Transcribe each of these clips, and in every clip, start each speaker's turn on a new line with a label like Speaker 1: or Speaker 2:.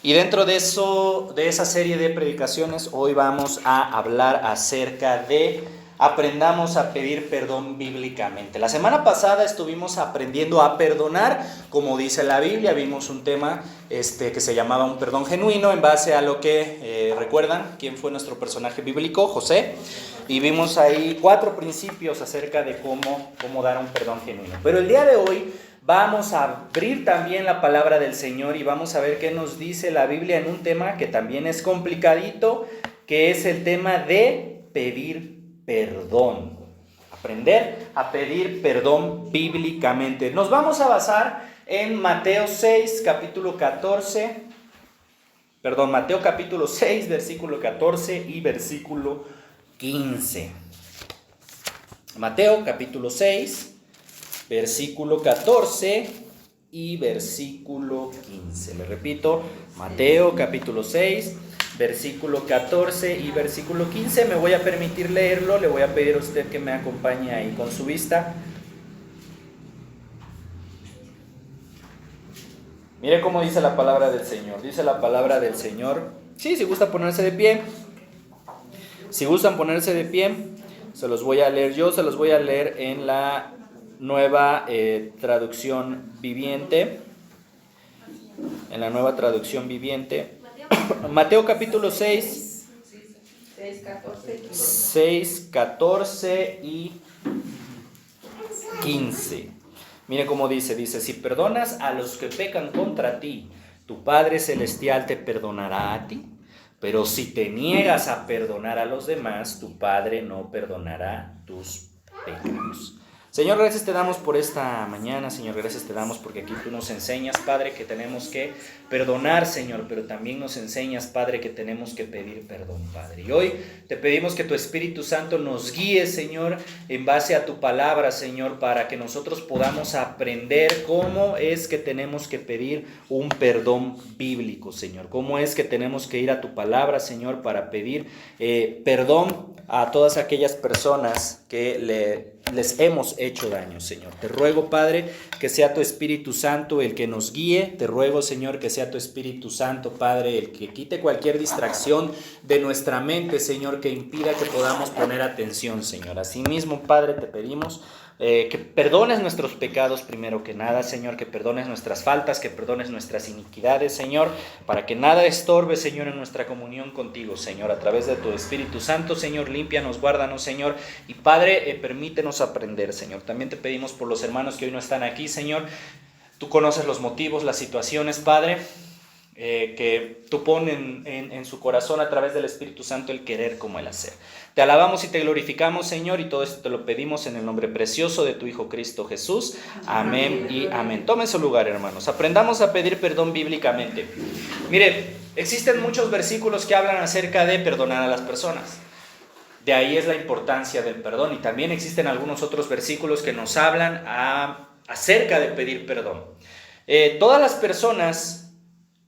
Speaker 1: Y dentro de eso, de esa serie de predicaciones, hoy vamos a hablar acerca de aprendamos a pedir perdón bíblicamente. La semana pasada estuvimos aprendiendo a perdonar, como dice la Biblia. Vimos un tema que se llamaba un perdón genuino, en base a lo que recuerdan quién fue nuestro personaje bíblico, José. Y vimos ahí 4 principios acerca de cómo dar un perdón genuino. Pero el día de hoy vamos a abrir también la palabra del Señor y vamos a ver qué nos dice la Biblia en un tema que también es complicadito, que es el tema de pedir perdón. Aprender a pedir perdón bíblicamente. Nos vamos a basar en Mateo 6, capítulo 14. Mateo capítulo 6, versículo 14 y versículo 15. Mateo capítulo 6, versículo 14 y versículo 15. Le repito, Mateo capítulo 6, versículo 14 y versículo 15. Me voy a permitir leerlo. Le voy a pedir a usted que me acompañe ahí con su vista. Mire cómo dice la palabra del Señor. Dice la palabra del Señor. Sí, si gusta ponerse de pie. Si gustan ponerse de pie, se los voy a leer yo. Se los voy a leer en la nueva traducción viviente. En la nueva traducción viviente. Mateo capítulo 6, 14 y 15. Mire cómo dice, si perdonas a los que pecan contra ti, tu Padre Celestial te perdonará a ti. Pero si te niegas a perdonar a los demás, tu Padre no perdonará tus pecados. Señor, gracias te damos por esta mañana. Señor, gracias te damos porque aquí tú nos enseñas, Padre, que tenemos que perdonar, Señor, pero también nos enseñas, Padre, que tenemos que pedir perdón, Padre. Y hoy te pedimos que tu Espíritu Santo nos guíe, Señor, en base a tu palabra, Señor, para que nosotros podamos aprender cómo es que tenemos que pedir un perdón bíblico, Señor. Cómo es que tenemos que ir a tu palabra, Señor, para pedir perdón a todas aquellas personas que les hemos hecho daño, Señor. Te ruego, Padre, que sea tu Espíritu Santo el que nos guíe. Te ruego, Señor, que sea tu Espíritu Santo, Padre, el que quite cualquier distracción de nuestra mente, Señor, que impida que podamos poner atención, Señor. Asimismo, Padre, te pedimos que perdones nuestros pecados primero que nada, Señor, que perdones nuestras faltas, que perdones nuestras iniquidades, Señor, para que nada estorbe, Señor, en nuestra comunión contigo, Señor, a través de tu Espíritu Santo, Señor, límpianos, guárdanos, Señor, y Padre, permítenos aprender, Señor. También te pedimos por los hermanos que hoy no están aquí, Señor. Tú conoces los motivos, las situaciones, Padre, que tú pones en su corazón a través del Espíritu Santo el querer como el hacer. Te alabamos y te glorificamos, Señor, y todo esto te lo pedimos en el nombre precioso de tu Hijo Cristo Jesús. Amén y amén. Tomen su lugar, hermanos. Aprendamos a pedir perdón bíblicamente. Mire, existen muchos versículos que hablan acerca de perdonar a las personas. De ahí es la importancia del perdón. Y también existen algunos otros versículos que nos hablan acerca de pedir perdón. Todas las personas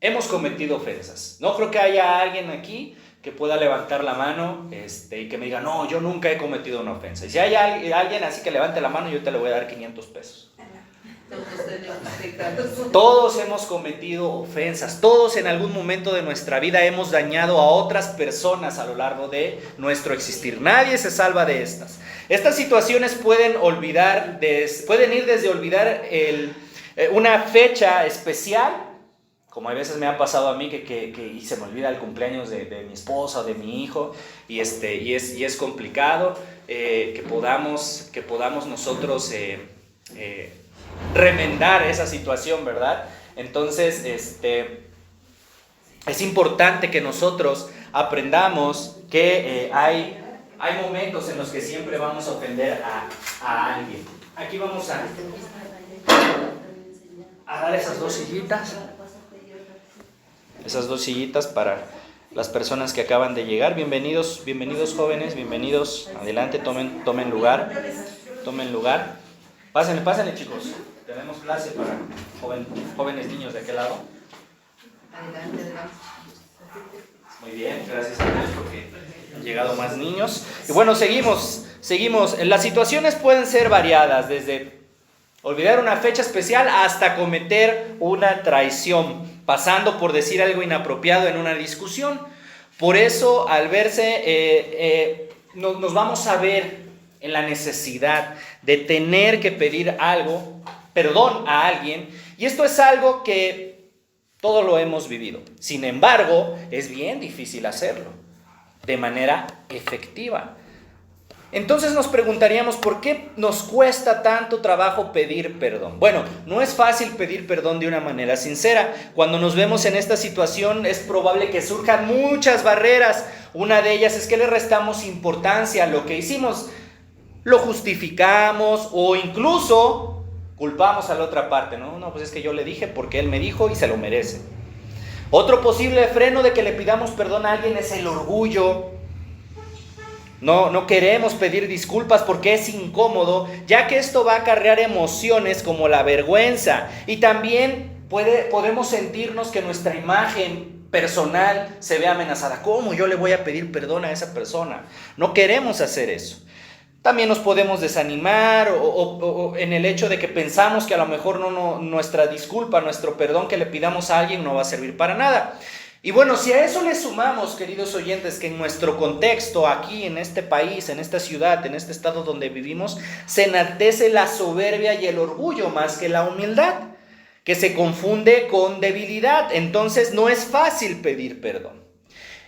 Speaker 1: hemos cometido ofensas. No creo que haya alguien aquí que pueda levantar la mano y que me diga, no, yo nunca he cometido una ofensa. Y si hay alguien así que levante la mano, yo te le voy a dar 500 pesos. Todos hemos cometido ofensas. Todos en algún momento de nuestra vida hemos dañado a otras personas a lo largo de nuestro existir. Nadie se salva de estas. Estas situaciones pueden ir desde olvidar una fecha especial, como a veces me ha pasado a mí que se me olvida el cumpleaños de mi esposa o de mi hijo, y es complicado que podamos nosotros remendar esa situación, ¿verdad? Entonces, es importante que nosotros aprendamos que hay momentos en los que siempre vamos a ofender a alguien. Aquí vamos a dar esas dos sillitas para las personas que acaban de llegar. Bienvenidos jóvenes, bienvenidos. Adelante, tomen lugar. Pásenle chicos. Tenemos clase para jóvenes niños de aquel lado.
Speaker 2: Adelante.
Speaker 1: Muy bien, gracias a Dios porque han llegado más niños. Y bueno, seguimos. Las situaciones pueden ser variadas, desde olvidar una fecha especial hasta cometer una traición. pasando por decir algo inapropiado en una discusión. Por eso, al verse, nos vamos a ver en la necesidad de tener que pedir perdón a alguien, y esto es algo que todos lo hemos vivido. Sin embargo, es bien difícil hacerlo de manera efectiva. Entonces nos preguntaríamos, ¿por qué nos cuesta tanto trabajo pedir perdón? Bueno, no es fácil pedir perdón de una manera sincera. Cuando nos vemos en esta situación es probable que surjan muchas barreras. Una de ellas es que le restamos importancia a lo que hicimos. Lo justificamos o incluso culpamos a la otra parte. No, pues es que yo le dije porque él me dijo y se lo merece. Otro posible freno de que le pidamos perdón a alguien es el orgullo. No queremos pedir disculpas porque es incómodo, ya que esto va a acarrear emociones como la vergüenza. Y también podemos sentirnos que nuestra imagen personal se ve amenazada. ¿Cómo yo le voy a pedir perdón a esa persona? No queremos hacer eso. También nos podemos desanimar o en el hecho de que pensamos que a lo mejor nuestra disculpa, nuestro perdón que le pidamos a alguien no va a servir para nada. Y bueno, si a eso le sumamos, queridos oyentes, que en nuestro contexto, aquí en este país, en esta ciudad, en este estado donde vivimos, se enaltece la soberbia y el orgullo más que la humildad, que se confunde con debilidad. Entonces no es fácil pedir perdón.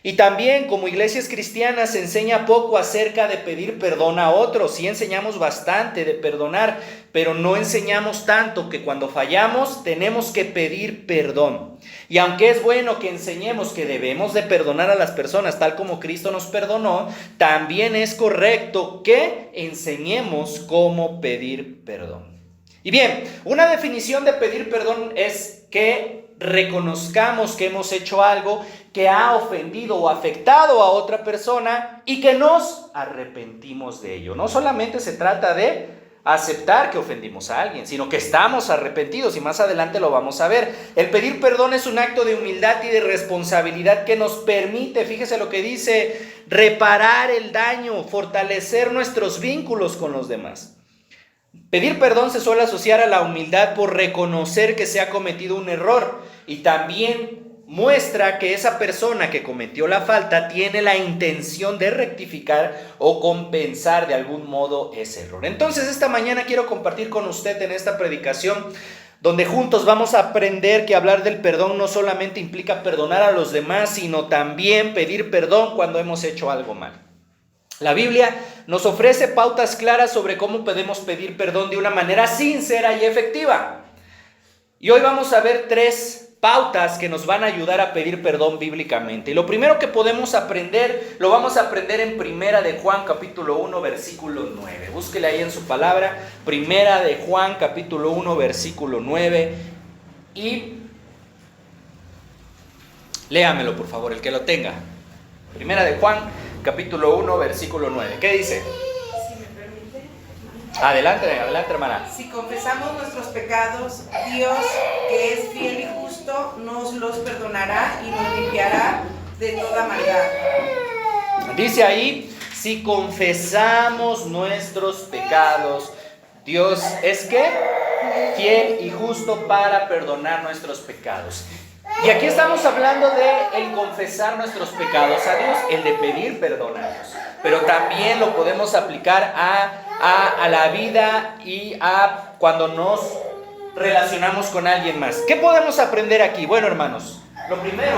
Speaker 1: Y también como iglesias cristianas se enseña poco acerca de pedir perdón a otros. Sí enseñamos bastante de perdonar, pero no enseñamos tanto que cuando fallamos tenemos que pedir perdón. Y aunque es bueno que enseñemos que debemos de perdonar a las personas tal como Cristo nos perdonó, también es correcto que enseñemos cómo pedir perdón. Y bien, una definición de pedir perdón es que reconozcamos que hemos hecho algo que ha ofendido o afectado a otra persona y que nos arrepentimos de ello. No solamente se trata de aceptar que ofendimos a alguien, sino que estamos arrepentidos, y más adelante lo vamos a ver. El pedir perdón es un acto de humildad y de responsabilidad que nos permite, fíjese lo que dice, reparar el daño, fortalecer nuestros vínculos con los demás. Pedir perdón se suele asociar a la humildad por reconocer que se ha cometido un error, y también muestra que esa persona que cometió la falta tiene la intención de rectificar o compensar de algún modo ese error. Entonces esta mañana quiero compartir con usted en esta predicación, donde juntos vamos a aprender que hablar del perdón no solamente implica perdonar a los demás, sino también pedir perdón cuando hemos hecho algo mal. La Biblia nos ofrece pautas claras sobre cómo podemos pedir perdón de una manera sincera y efectiva. Y hoy vamos a ver 3 pautas que nos van a ayudar a pedir perdón bíblicamente. Y lo primero que podemos aprender, lo vamos a aprender en Primera de Juan capítulo 1 versículo 9. Búsquele ahí en su palabra, Primera de Juan capítulo 1 versículo 9. Y léamelo por favor, el que lo tenga. Primera de Juan capítulo 1 versículo 9. ¿Qué dice?
Speaker 2: Si me permite.
Speaker 1: Adelante, hermana.
Speaker 2: Si confesamos nuestros pecados, Dios, que es fiel y justo, nos los perdonará y nos limpiará de toda maldad.
Speaker 1: Dice ahí, si confesamos nuestros pecados, Dios es ¿qué? Fiel y justo para perdonar nuestros pecados. Y aquí estamos hablando de el confesar nuestros pecados a Dios, el de pedir perdón a Dios. Pero también lo podemos aplicar a la vida y a cuando nos relacionamos con alguien más. ¿Qué podemos aprender aquí? Bueno, hermanos, lo primero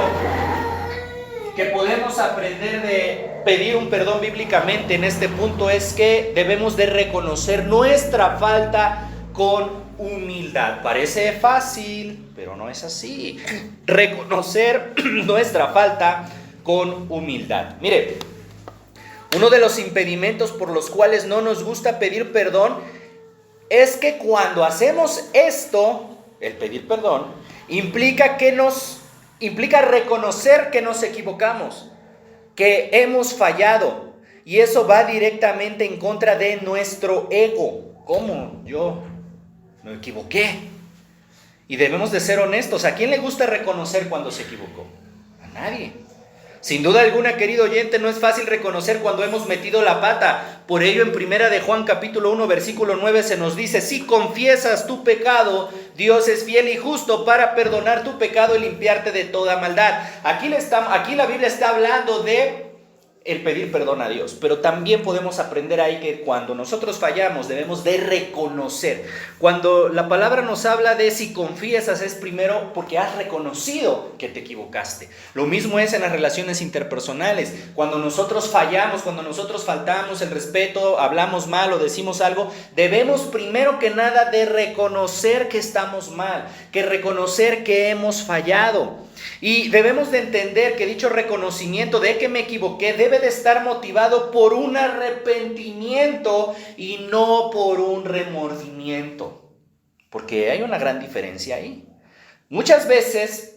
Speaker 1: que podemos aprender de pedir un perdón bíblicamente en este punto es que debemos de reconocer nuestra falta con humildad. Parece fácil, pero no es así. Reconocer nuestra falta con humildad. Mire, uno de los impedimentos por los cuales no nos gusta pedir perdón es que cuando hacemos esto, el pedir perdón, implica reconocer que nos equivocamos, que hemos fallado, y eso va directamente en contra de nuestro ego. ¿Cómo? Yo me equivoqué. Y debemos de ser honestos. ¿A quién le gusta reconocer cuando se equivocó? A nadie. Sin duda alguna, querido oyente, no es fácil reconocer cuando hemos metido la pata. Por ello, en Primera de Juan capítulo 1, versículo 9 se nos dice: si confiesas tu pecado, Dios es fiel y justo para perdonar tu pecado y limpiarte de toda maldad. Aquí la Biblia está hablando de el pedir perdón a Dios, pero también podemos aprender ahí que cuando nosotros fallamos debemos de reconocer. Cuando la palabra nos habla de si confiesas, es primero porque has reconocido que te equivocaste. Lo mismo es en las relaciones interpersonales. Cuando nosotros fallamos, cuando nosotros faltamos el respeto, hablamos mal o decimos algo, debemos primero que nada de reconocer que estamos mal, que reconocer que hemos fallado. Y debemos de entender que dicho reconocimiento de que me equivoqué debe de estar motivado por un arrepentimiento y no por un remordimiento. Porque hay una gran diferencia ahí. Muchas veces,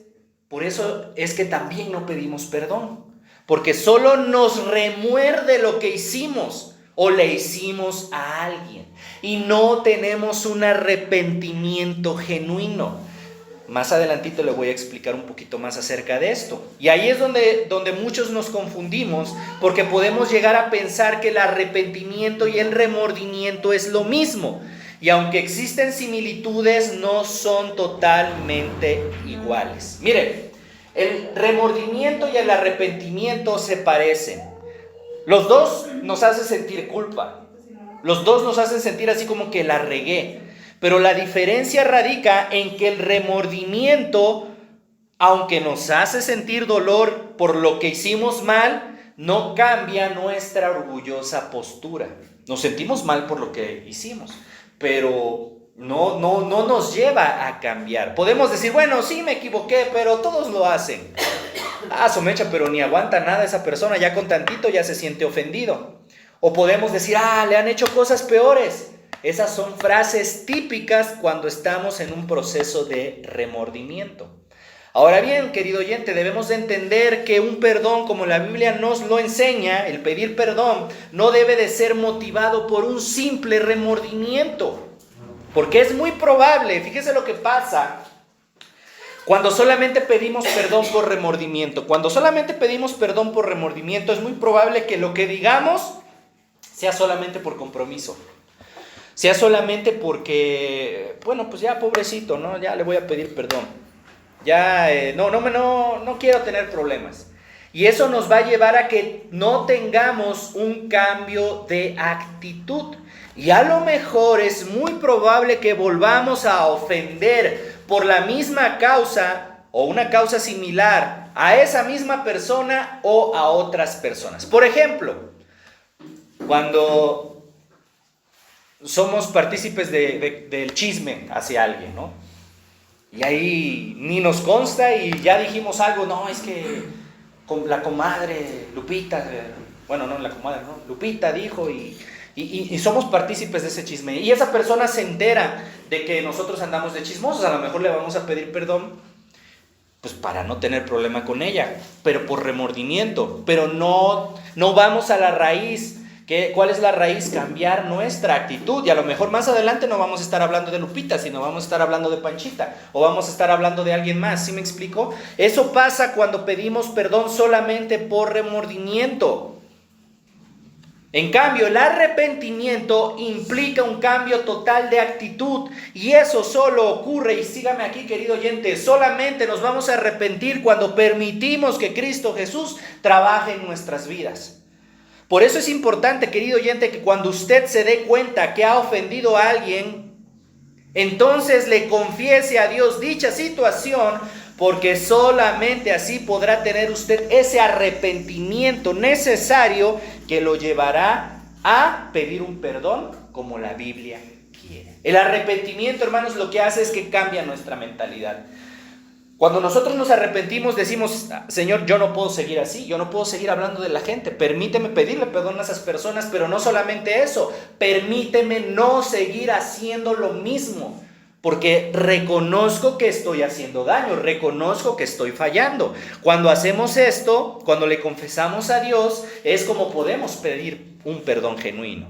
Speaker 1: por eso es que también no pedimos perdón. Porque solo nos remuerde lo que hicimos o le hicimos a alguien. Y no tenemos un arrepentimiento genuino. Más adelantito le voy a explicar un poquito más acerca de esto. Y ahí es donde muchos nos confundimos, porque podemos llegar a pensar que el arrepentimiento y el remordimiento es lo mismo. Y aunque existen similitudes, no son totalmente iguales. Mire, el remordimiento y el arrepentimiento se parecen. Los dos nos hacen sentir culpa. Los dos nos hacen sentir así como que la regué. Pero la diferencia radica en que el remordimiento, aunque nos hace sentir dolor por lo que hicimos mal, no cambia nuestra orgullosa postura. Nos sentimos mal por lo que hicimos, pero no nos lleva a cambiar. Podemos decir, bueno, sí me equivoqué, pero todos lo hacen. Somecha, pero ni aguanta nada esa persona, ya con tantito ya se siente ofendido. O podemos decir, le han hecho cosas peores. Esas son frases típicas cuando estamos en un proceso de remordimiento. Ahora bien, querido oyente, debemos de entender que un perdón, como la Biblia nos lo enseña, el pedir perdón, no debe de ser motivado por un simple remordimiento. Porque es muy probable, fíjese lo que pasa cuando solamente pedimos perdón por remordimiento. Cuando solamente pedimos perdón por remordimiento, es muy probable que lo que digamos sea solamente por compromiso. Sea solamente porque, bueno, pues ya pobrecito, ¿no? Ya le voy a pedir perdón. Ya, no quiero tener problemas. Y eso nos va a llevar a que no tengamos un cambio de actitud. Y a lo mejor es muy probable que volvamos a ofender por la misma causa o una causa similar a esa misma persona o a otras personas. Por ejemplo, cuando somos partícipes del chisme hacia alguien, ¿no? Y ahí ni nos consta y ya dijimos algo, no, es que con la comadre Lupita, bueno, no la comadre, no, Lupita dijo y somos partícipes de ese chisme. Y esa persona se entera de que nosotros andamos de chismosos, a lo mejor le vamos a pedir perdón, pues para no tener problema con ella, pero por remordimiento, pero no vamos a la raíz. ¿Cuál es la raíz? Cambiar nuestra actitud. Y a lo mejor más adelante no vamos a estar hablando de Lupita, sino vamos a estar hablando de Panchita, o vamos a estar hablando de alguien más. ¿Sí me explico? Eso pasa cuando pedimos perdón solamente por remordimiento. En cambio, el arrepentimiento implica un cambio total de actitud, y eso solo ocurre, y sígame aquí, querido oyente, solamente nos vamos a arrepentir cuando permitimos que Cristo Jesús trabaje en nuestras vidas. Por eso es importante, querido oyente, que cuando usted se dé cuenta que ha ofendido a alguien, entonces le confiese a Dios dicha situación, porque solamente así podrá tener usted ese arrepentimiento necesario que lo llevará a pedir un perdón como la Biblia quiere. El arrepentimiento, hermanos, lo que hace es que cambia nuestra mentalidad. Cuando nosotros nos arrepentimos, decimos, Señor, yo no puedo seguir así, yo no puedo seguir hablando de la gente, permíteme pedirle perdón a esas personas, pero no solamente eso, permíteme no seguir haciendo lo mismo, porque reconozco que estoy haciendo daño, reconozco que estoy fallando. Cuando hacemos esto, cuando le confesamos a Dios, es como podemos pedir un perdón genuino.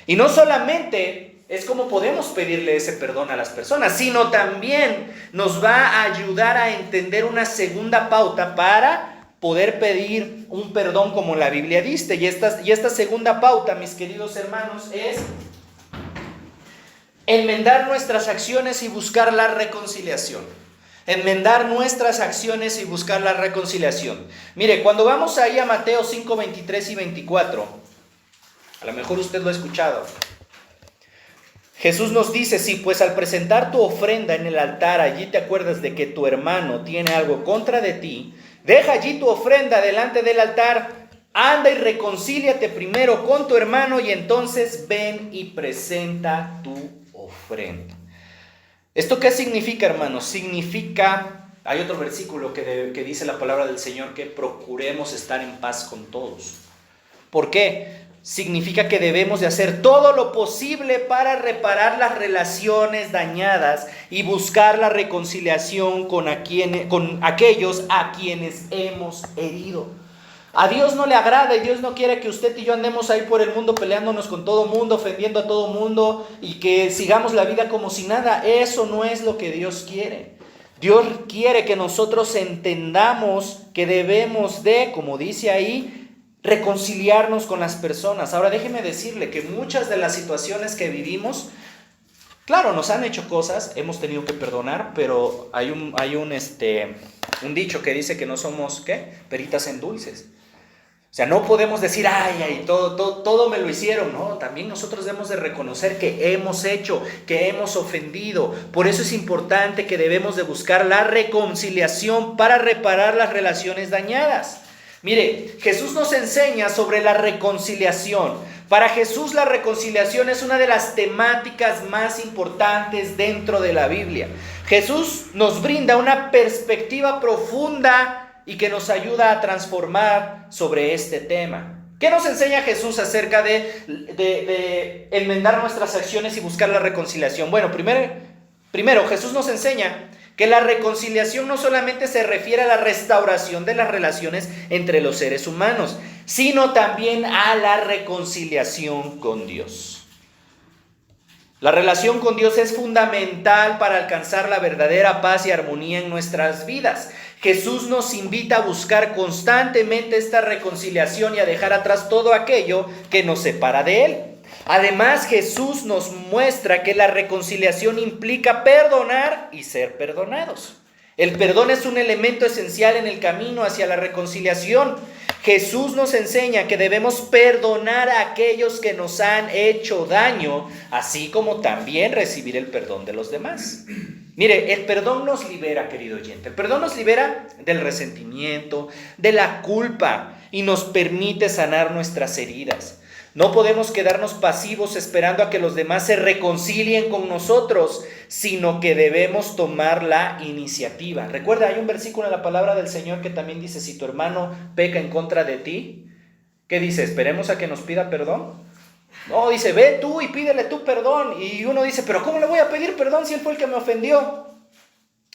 Speaker 1: Y no solamente es como podemos pedirle ese perdón a las personas, sino también nos va a ayudar a entender una segunda pauta para poder pedir un perdón como la Biblia dice. Y esta segunda pauta, mis queridos hermanos, es enmendar nuestras acciones y buscar la reconciliación. Enmendar nuestras acciones y buscar la reconciliación. Mire, cuando vamos ahí a Mateo 5, 23 y 24, a lo mejor usted lo ha escuchado. Jesús nos dice, sí, pues al presentar tu ofrenda en el altar, allí te acuerdas de que tu hermano tiene algo contra de ti, deja allí tu ofrenda delante del altar, anda y reconcíliate primero con tu hermano y entonces ven y presenta tu ofrenda. ¿Esto qué significa, hermanos? Significa, hay otro versículo que dice la palabra del Señor, que procuremos estar en paz con todos. ¿Por qué? Significa que debemos de hacer todo lo posible para reparar las relaciones dañadas y buscar la reconciliación con aquellos a quienes hemos herido. A Dios no le agrada y Dios no quiere que usted y yo andemos ahí por el mundo peleándonos con todo mundo, ofendiendo a todo mundo y que sigamos la vida como si nada. Eso no es lo que Dios quiere. Dios quiere que nosotros entendamos que debemos de, como dice ahí, reconciliarnos con las personas. Ahora déjeme decirle que muchas de las situaciones que vivimos, claro, nos han hecho cosas, hemos tenido que perdonar, pero hay un dicho que dice que no somos, peritas en dulces. O sea, no podemos decir, ay, todo me lo hicieron. No, también nosotros debemos de reconocer que hemos hecho, que hemos ofendido. Por eso es importante que debemos de buscar la reconciliación para reparar las relaciones dañadas. Mire, Jesús nos enseña sobre la reconciliación. Para Jesús la reconciliación es una de las temáticas más importantes dentro de la Biblia. Jesús nos brinda una perspectiva profunda y que nos ayuda a transformar sobre este tema. ¿Qué nos enseña Jesús acerca de enmendar nuestras acciones y buscar la reconciliación? Bueno, primero Jesús nos enseña que la reconciliación no solamente se refiere a la restauración de las relaciones entre los seres humanos, sino también a la reconciliación con Dios. La relación con Dios es fundamental para alcanzar la verdadera paz y armonía en nuestras vidas. Jesús nos invita a buscar constantemente esta reconciliación y a dejar atrás todo aquello que nos separa de Él. Además, Jesús nos muestra que la reconciliación implica perdonar y ser perdonados. El perdón es un elemento esencial en el camino hacia la reconciliación. Jesús nos enseña que debemos perdonar a aquellos que nos han hecho daño, así como también recibir el perdón de los demás. Mire, el perdón nos libera, querido oyente. El perdón nos libera del resentimiento, de la culpa y nos permite sanar nuestras heridas. No podemos quedarnos pasivos esperando a que los demás se reconcilien con nosotros, sino que debemos tomar la iniciativa. Recuerda, hay un versículo en la palabra del Señor que también dice, si tu hermano peca en contra de ti, ¿qué dice? ¿Esperemos a que nos pida perdón? No, dice, ve tú y pídele tú perdón. Y uno dice, pero ¿cómo le voy a pedir perdón si él fue el que me ofendió?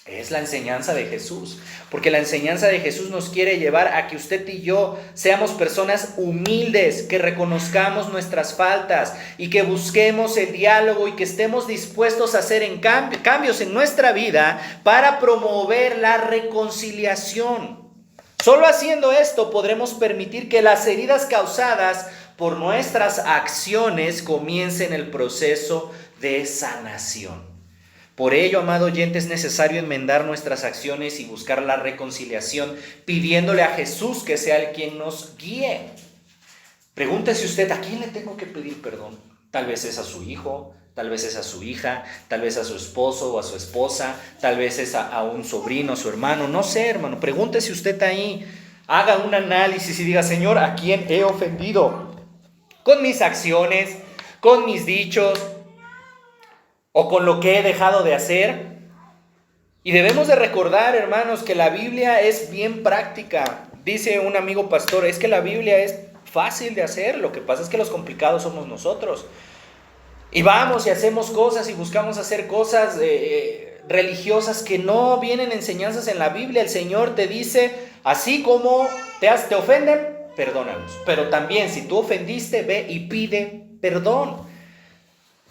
Speaker 1: Es la enseñanza de Jesús, porque la enseñanza de Jesús nos quiere llevar a que usted y yo seamos personas humildes, que reconozcamos nuestras faltas y que busquemos el diálogo y que estemos dispuestos a hacer cambios en nuestra vida para promover la reconciliación. Solo haciendo esto podremos permitir que las heridas causadas por nuestras acciones comiencen el proceso de sanación. Por ello, amado oyente, es necesario enmendar nuestras acciones y buscar la reconciliación, pidiéndole a Jesús que sea el quien nos guíe. Pregúntese usted, ¿a quién le tengo que pedir perdón? Tal vez es a su hijo, tal vez es a su hija, tal vez a su esposo o a su esposa, tal vez es a un sobrino, a su hermano, no sé, hermano. Pregúntese usted ahí, haga un análisis y diga, Señor, ¿a quién he ofendido? Con mis acciones, con mis dichos, o con lo que he dejado de hacer. Y debemos de recordar, hermanos, que la Biblia es bien práctica. Dice un amigo pastor, es que la Biblia es fácil de hacer, lo que pasa es que los complicados somos nosotros. Y vamos y hacemos cosas y buscamos hacer cosas religiosas que no vienen enseñanzas en la Biblia. El Señor te dice, así como te ofenden, perdónalos. Pero también si tú ofendiste, ve y pide perdón.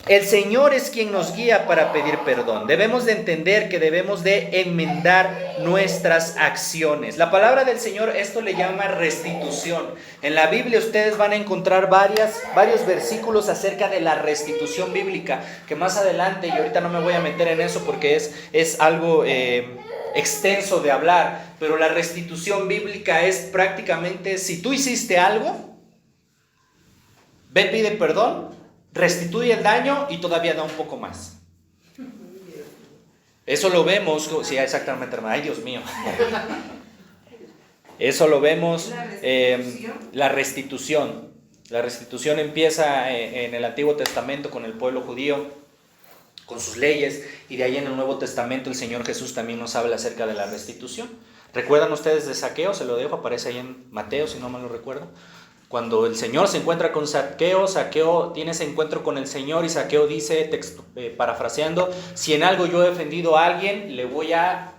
Speaker 1: El Señor es quien nos guía para pedir perdón. Debemos de entender que debemos de enmendar nuestras acciones. La palabra del Señor esto le llama restitución. En la Biblia ustedes van a encontrar varios versículos acerca de la restitución bíblica, que más adelante, y ahorita no me voy a meter en eso porque es algo extenso de hablar, pero la restitución bíblica es prácticamente, si tú hiciste algo, ve, pide perdón, restituye el daño y todavía da un poco más. Eso lo vemos, sí, exactamente, hermano. Ay, Dios mío. Eso lo vemos, la restitución. La restitución empieza en el Antiguo Testamento con el pueblo judío, con sus leyes, y de ahí en el Nuevo Testamento el Señor Jesús también nos habla acerca de la restitución. ¿Recuerdan ustedes de Zaqueo? Se lo dejo, aparece ahí en Mateo, si no mal lo recuerdo. Cuando el Señor se encuentra con Zaqueo, Zaqueo tiene ese encuentro con el Señor y Zaqueo dice, parafraseando, si en algo yo he ofendido a alguien, le voy a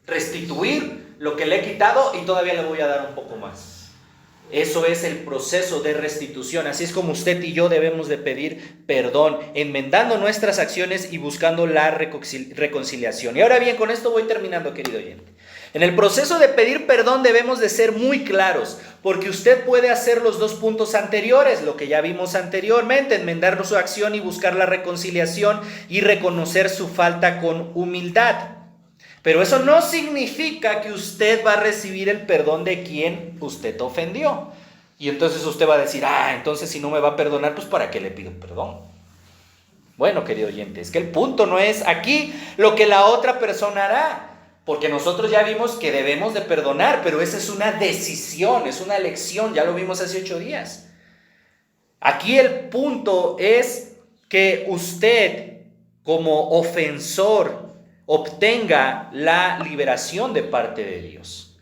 Speaker 1: restituir lo que le he quitado y todavía le voy a dar un poco más. Eso es el proceso de restitución. Así es como usted y yo debemos de pedir perdón, enmendando nuestras acciones y buscando la reconciliación. Y ahora bien, con esto voy terminando, querido oyente. En el proceso de pedir perdón debemos de ser muy claros, porque usted puede hacer los dos puntos anteriores, lo que ya vimos anteriormente, enmendar su acción y buscar la reconciliación y reconocer su falta con humildad. Pero eso no significa que usted va a recibir el perdón de quien usted ofendió. Y entonces usted va a decir, entonces si no me va a perdonar, pues ¿para qué le pido perdón? Bueno, querido oyente, es que el punto no es aquí lo que la otra persona hará. Porque nosotros ya vimos que debemos de perdonar, pero esa es una decisión, es una elección, ya lo vimos hace 8 días. Aquí el punto es que usted, como ofensor, obtenga la liberación de parte de Dios.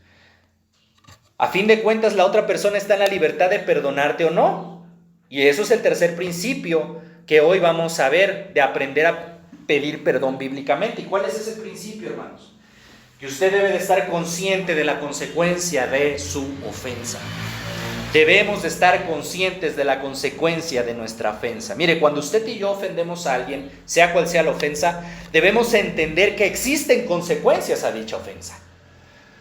Speaker 1: A fin de cuentas, la otra persona está en la libertad de perdonarte o no. Y eso es el tercer principio que hoy vamos a ver, de aprender a pedir perdón bíblicamente. ¿Y cuál es ese principio, hermanos? Que usted debe de estar consciente de la consecuencia de su ofensa. Debemos de estar conscientes de la consecuencia de nuestra ofensa. Mire, cuando usted y yo ofendemos a alguien, sea cual sea la ofensa, debemos entender que existen consecuencias a dicha ofensa.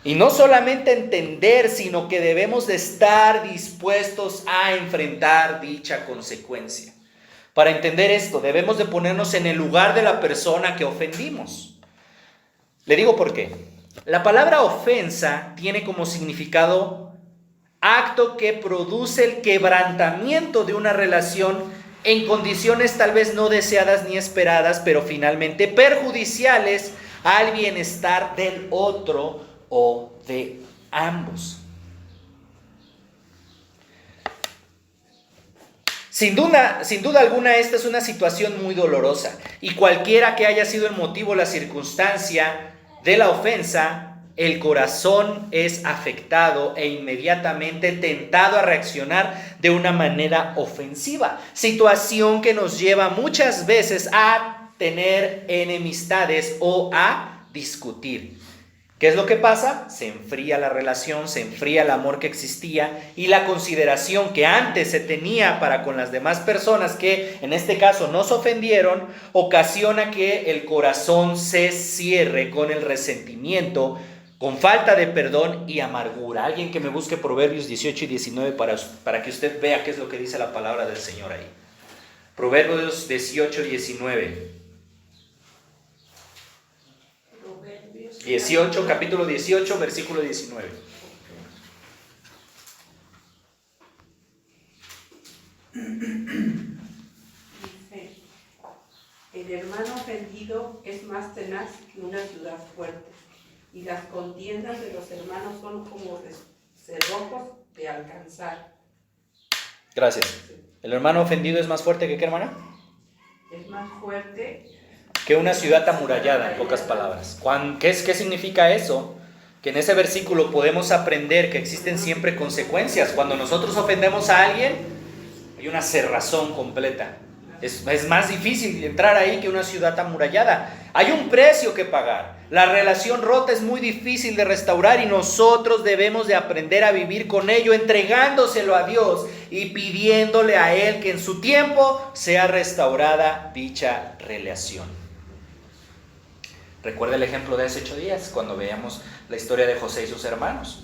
Speaker 1: Y no solamente entender, sino que debemos de estar dispuestos a enfrentar dicha consecuencia. Para entender esto, debemos de ponernos en el lugar de la persona que ofendimos. Le digo por qué. La palabra ofensa tiene como significado acto que produce el quebrantamiento de una relación en condiciones tal vez no deseadas ni esperadas, pero finalmente perjudiciales al bienestar del otro o de ambos. Sin duda alguna, esta es una situación muy dolorosa, y cualquiera que haya sido el motivo, la circunstancia de la ofensa, el corazón es afectado e inmediatamente tentado a reaccionar de una manera ofensiva, situación que nos lleva muchas veces a tener enemistades o a discutir. ¿Qué es lo que pasa? Se enfría la relación, se enfría el amor que existía, y la consideración que antes se tenía para con las demás personas que en este caso nos ofendieron, ocasiona que el corazón se cierre con el resentimiento, con falta de perdón y amargura. Alguien que me busque Proverbios 18 y 19 para que usted vea qué es lo que dice la palabra del Señor ahí. Proverbios 18, 19. 18, capítulo 18, versículo 19.
Speaker 3: Dice, el hermano ofendido es más tenaz que una ciudad fuerte, y las contiendas de los hermanos son como cerrojos de alcanzar.
Speaker 1: Gracias. ¿El hermano ofendido es más fuerte que qué, hermana?
Speaker 3: Es más fuerte
Speaker 1: que una ciudad amurallada, en pocas palabras. ¿Qué significa eso? Que en ese versículo podemos aprender que existen siempre consecuencias. Cuando nosotros ofendemos a alguien, hay una cerrazón completa. Es más difícil entrar ahí que una ciudad amurallada. Hay un precio que pagar. La relación rota es muy difícil de restaurar y nosotros debemos de aprender a vivir con ello, entregándoselo a Dios y pidiéndole a Él que en su tiempo sea restaurada dicha relación. Recuerda el ejemplo de hace 8 días, cuando veíamos la historia de José y sus hermanos.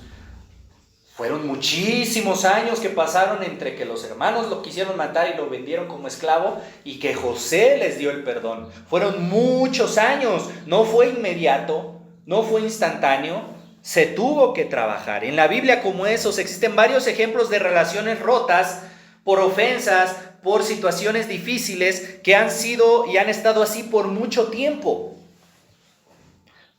Speaker 1: Fueron muchísimos años que pasaron entre que los hermanos lo quisieron matar y lo vendieron como esclavo y que José les dio el perdón. Fueron muchos años, no fue inmediato, no fue instantáneo, se tuvo que trabajar. En la Biblia como esos existen varios ejemplos de relaciones rotas por ofensas, por situaciones difíciles que han sido y han estado así por mucho tiempo.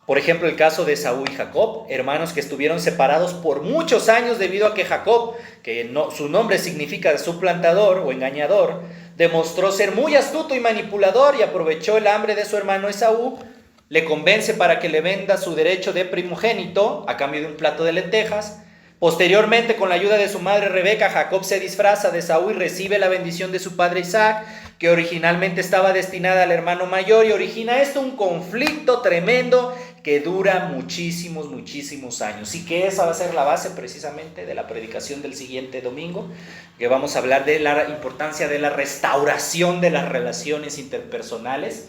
Speaker 1: Por ejemplo, el caso de Esaú y Jacob, hermanos que estuvieron separados por muchos años debido a que Jacob, su nombre significa suplantador o engañador, demostró ser muy astuto y manipulador y aprovechó el hambre de su hermano Esaú, le convence para que le venda su derecho de primogénito a cambio de un plato de lentejas. Posteriormente, con la ayuda de su madre Rebeca, Jacob se disfraza de Esaú y recibe la bendición de su padre Isaac, que originalmente estaba destinada al hermano mayor, y origina esto un conflicto tremendo que dura muchísimos años, y que esa va a ser la base precisamente de la predicación del siguiente domingo, que vamos a hablar de la importancia de la restauración de las relaciones interpersonales.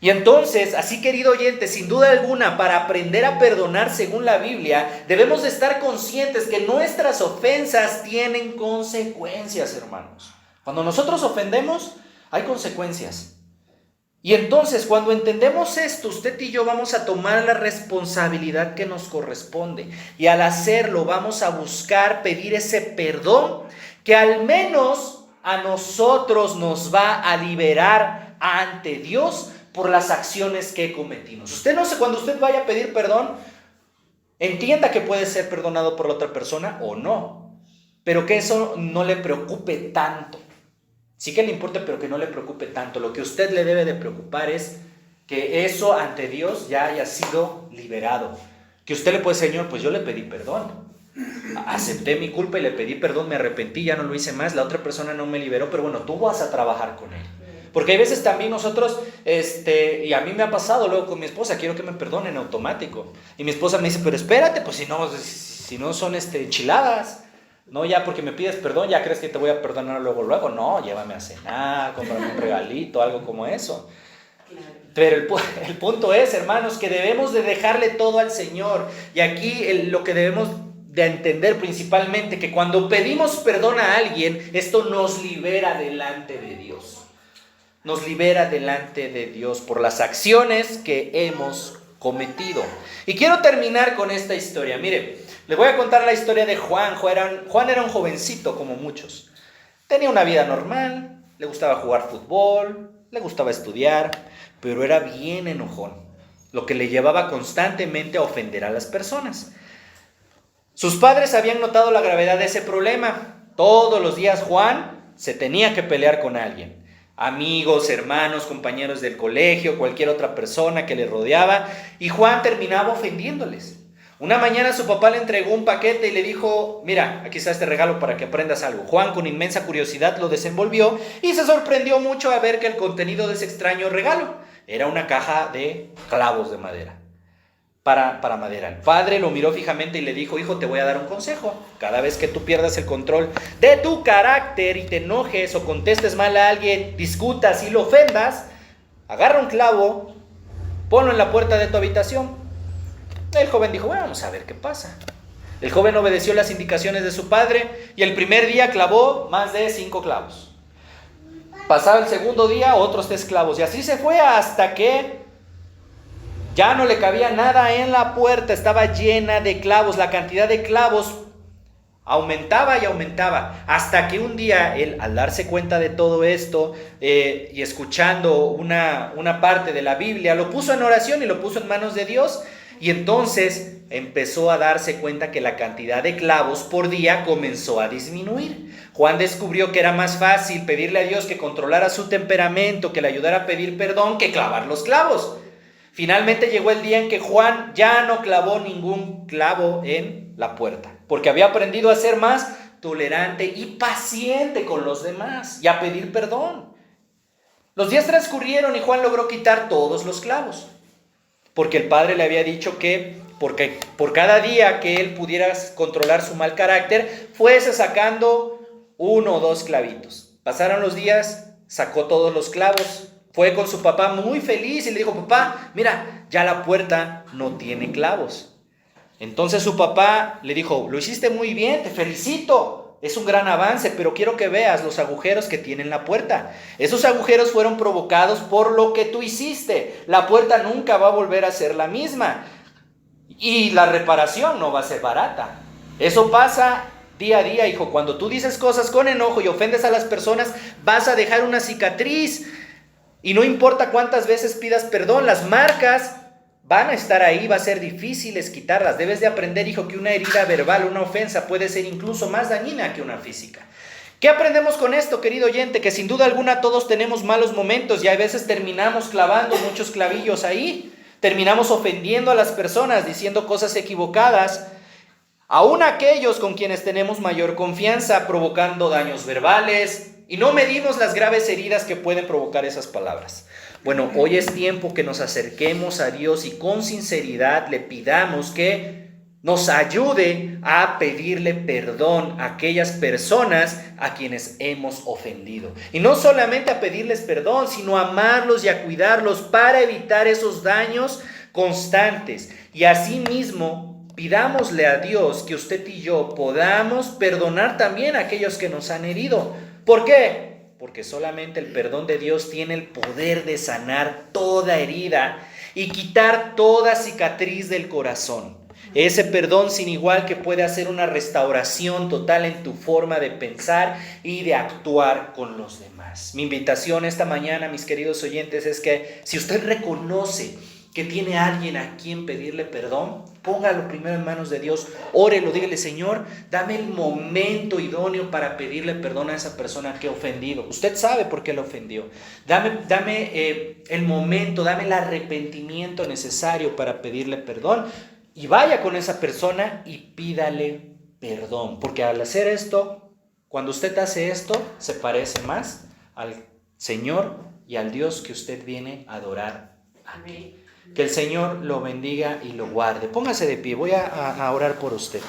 Speaker 1: Y entonces, así querido oyente, sin duda alguna, para aprender a perdonar según la Biblia, debemos de estar conscientes que nuestras ofensas tienen consecuencias, hermanos. Cuando nosotros ofendemos, hay consecuencias. Y entonces, cuando entendemos esto, usted y yo vamos a tomar la responsabilidad que nos corresponde. Y al hacerlo, vamos a buscar pedir ese perdón que al menos a nosotros nos va a liberar ante Dios por las acciones que cometimos. Usted no sé, cuando usted vaya a pedir perdón, entienda que puede ser perdonado por la otra persona o no, pero que eso no le preocupe tanto. Sí que le importa, pero que no le preocupe tanto. Lo que a usted le debe de preocupar es que eso ante Dios ya haya sido liberado. Que usted le puede decir, Señor, pues yo le pedí perdón. Acepté mi culpa y le pedí perdón, me arrepentí, ya no lo hice más. La otra persona no me liberó, pero bueno, tú vas a trabajar con él. Porque hay veces también nosotros, y a mí me ha pasado luego con mi esposa, quiero que me perdonen automático. Y mi esposa me dice, pero espérate, pues si no son enchiladas. No, ya porque me pides perdón, ya crees que te voy a perdonar luego. No, llévame a cenar, cómprame un regalito, algo como eso. Pero el punto es, hermanos, que debemos de dejarle todo al Señor. Y aquí lo que debemos de entender principalmente, que cuando pedimos perdón a alguien, esto nos libera delante de Dios. Nos libera delante de Dios por las acciones que hemos cometido. Y quiero terminar con esta historia. Mire, les voy a contar la historia de Juan. Juan era un jovencito como muchos. Tenía una vida normal, le gustaba jugar fútbol, le gustaba estudiar, pero era bien enojón, lo que le llevaba constantemente a ofender a las personas. Sus padres habían notado la gravedad de ese problema. Todos los días Juan se tenía que pelear con alguien. Amigos, hermanos, compañeros del colegio, cualquier otra persona que le rodeaba, y Juan terminaba ofendiéndoles. Una mañana su papá le entregó un paquete y le dijo, mira, aquí está este regalo para que aprendas algo. Juan con inmensa curiosidad lo desenvolvió y se sorprendió mucho a ver que el contenido de ese extraño regalo era una caja de clavos de madera. Para madera. El padre lo miró fijamente y le dijo, hijo, te voy a dar un consejo. Cada vez que tú pierdas el control de tu carácter y te enojes o contestes mal a alguien, discutas y lo ofendas, agarra un clavo, ponlo en la puerta de tu habitación. El joven dijo, bueno, vamos a ver qué pasa. El joven obedeció las indicaciones de su padre y el primer día clavó más de 5 clavos. Pasaba el segundo día, otros 3 clavos. Y así se fue hasta que ya no le cabía nada en la puerta, estaba llena de clavos. La cantidad de clavos aumentaba y aumentaba, hasta que un día él, al darse cuenta de todo esto y escuchando una parte de la Biblia, lo puso en oración y lo puso en manos de Dios. Y entonces empezó a darse cuenta que la cantidad de clavos por día comenzó a disminuir. Juan descubrió que era más fácil pedirle a Dios que controlara su temperamento, que le ayudara a pedir perdón, que clavar los clavos. Finalmente llegó el día en que Juan ya no clavó ningún clavo en la puerta, porque había aprendido a hacer más tolerante y paciente con los demás y a pedir perdón. Los días transcurrieron y Juan logró quitar todos los clavos, porque el padre le había dicho que porque por cada día que él pudiera controlar su mal carácter, fuese sacando 1 o 2 clavitos. Pasaron los días, sacó todos los clavos, fue con su papá muy feliz y le dijo: papá, mira, ya la puerta no tiene clavos. Entonces su papá le dijo: lo hiciste muy bien, te felicito, es un gran avance, pero quiero que veas los agujeros que tiene en la puerta. Esos agujeros fueron provocados por lo que tú hiciste. La puerta nunca va a volver a ser la misma y la reparación no va a ser barata. Eso pasa día a día, hijo. Cuando tú dices cosas con enojo y ofendes a las personas, vas a dejar una cicatriz. Y no importa cuántas veces pidas perdón, las marcas van a estar ahí, va a ser difícil quitarlas. Debes de aprender, hijo, que una herida verbal, una ofensa puede ser incluso más dañina que una física. ¿Qué aprendemos con esto, querido oyente? Que sin duda alguna todos tenemos malos momentos y a veces terminamos clavando muchos clavillos ahí. Terminamos ofendiendo a las personas, diciendo cosas equivocadas, aún aquellos con quienes tenemos mayor confianza, provocando daños verbales, y no medimos las graves heridas que pueden provocar esas palabras. Bueno, hoy es tiempo que nos acerquemos a Dios y con sinceridad le pidamos que nos ayude a pedirle perdón a aquellas personas a quienes hemos ofendido. Y no solamente a pedirles perdón, sino a amarlos y a cuidarlos para evitar esos daños constantes. Y asimismo, pidámosle a Dios que usted y yo podamos perdonar también a aquellos que nos han herido. ¿Por qué? Porque solamente el perdón de Dios tiene el poder de sanar toda herida y quitar toda cicatriz del corazón. Ese perdón sin igual que puede hacer una restauración total en tu forma de pensar y de actuar con los demás. Mi invitación esta mañana, mis queridos oyentes, es que si usted reconoce que tiene a alguien a quien pedirle perdón, póngalo primero en manos de Dios, órelo, dígale: Señor, dame el momento idóneo para pedirle perdón a esa persona que he ofendido. Usted sabe por qué lo ofendió. Dame el momento, dame el arrepentimiento necesario para pedirle perdón. Y vaya con esa persona y pídale perdón. Porque al hacer esto, cuando usted hace esto, se parece más al Señor y al Dios que usted viene a adorar aquí. Que el Señor lo bendiga y lo guarde. Póngase de pie, voy a orar por usted.